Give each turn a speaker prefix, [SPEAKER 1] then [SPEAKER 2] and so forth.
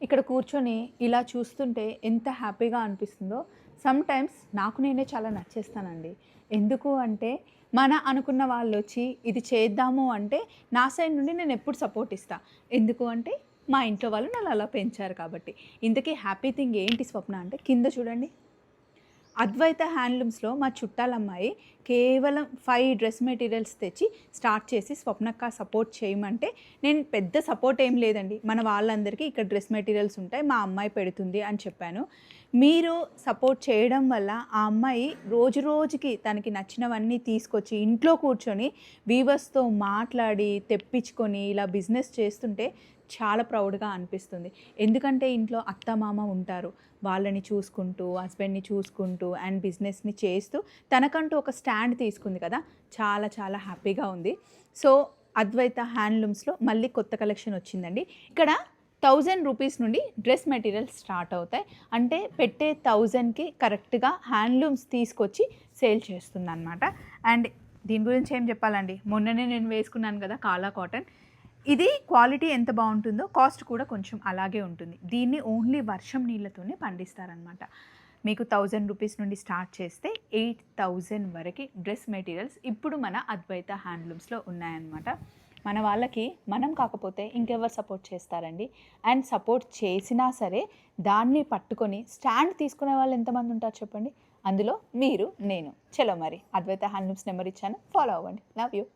[SPEAKER 1] ఇక్కడ కూర్చొని ఇలా చూస్తుంటే ఎంత హ్యాపీగా అనిపిస్తుందో. సమ్‌టైమ్స్ నాకు నేనే చాలా నచ్చేస్తానండి. ఎందుకు అంటే మన అనుకున్న వాళ్ళొచ్చి ఇది చేద్దాము అంటే నా సైడ్ నుండి నేనెప్పుడు సపోర్ట్ ఇస్తా. ఎందుకు అంటే మా ఇంట్లో వాళ్ళు నన్ను అలా పెంచారు కాబట్టి. ఇంతకీ హ్యాపీ థింగ్ ఏంటి స్వప్న అంటే కింద చూడండి. అద్వైత హ్యాండ్లూమ్స్‌లో మా చుట్టాలమ్మాయి కేవలం 5 డ్రెస్ మెటీరియల్స్ తెచ్చి స్టార్ట్ చేసి స్వప్నక్క సపోర్ట్ చేయమంటే, నేను పెద్ద సపోర్ట్ ఏం లేదండి. మన వాళ్ళందరికీ ఇక్కడ డ్రెస్ మెటీరియల్స్ ఉంటాయి. మా అమ్మాయి పెడుతుంది అని చెప్పాను. మీరు సపోర్ట్ చేయడం వల్ల ఆ అమ్మాయి రోజు రోజుకి తనకి నచ్చినవన్నీ తీసుకొచ్చి ఇంట్లో కూర్చొని వీవర్స్‌తో మాట్లాడి, తెప్పించుకొని ఇలా బిజినెస్ చేస్తుంటే చాలా ప్రౌడ్‌గా అనిపిస్తుంది. ఎందుకంటే ఇంట్లో అత్త, మామ ఉంటారు. వాళ్ళని చూసుకుంటూ, హస్బెండ్‌ని చూసుకుంటూ అండ్ బిజినెస్‌ని చేస్తూ తనకంటూ ఒక స్టాండ్ తీసుకుంది కదా! చాలా చాలా హ్యాపీగా ఉంది. సో, అద్వైత హ్యాండ్లూమ్స్‌లో మళ్ళీ కొత్త కలెక్షన్ వచ్చిందండి. ఇక్కడ 1000 రూపీస్ నుండి డ్రెస్ మెటీరియల్స్ స్టార్ట్ అవుతాయి. అంటే పెట్టే 1000కి కరెక్ట్‌గా హ్యాండ్లూమ్స్ తీసుకొచ్చి సేల్ చేస్తుందనమాట. అండ్ దీని గురించి ఏం చెప్పాలండి. మొన్ననే నేను వేసుకున్నాను కదా! కాలా కాటన్. ఇది క్వాలిటీ ఎంత బావుంటుందో కాస్ట్ కూడా కొంచెం అలాగే ఉంటుంది. దీన్ని ఓన్లీ వర్షం నీళ్ళతోనే పండిస్తారనమాట. మీకు 1000 రూపీస్ నుండి స్టార్ట్ చేస్తే 8000 వరకి డ్రెస్ మెటీరియల్స్ ఇప్పుడు మన అద్వైత హ్యాండ్లూమ్స్‌లో ఉన్నాయన్నమాట. మన వాళ్ళకి మనం కాకపోతే ఇంకెవరు సపోర్ట్ చేస్తారండి. అండ్ సపోర్ట్ చేసినా సరే దాన్ని పట్టుకొని స్టాండ్ తీసుకునే వాళ్ళు ఎంతమంది ఉంటారు చెప్పండి. అందులో మీరు, నేను. చలో మరి అద్వైత హ్యాండ్లూమ్స్ నెంబర్ ఇచ్చాను. ఫాలో అవ్వండి. Love you.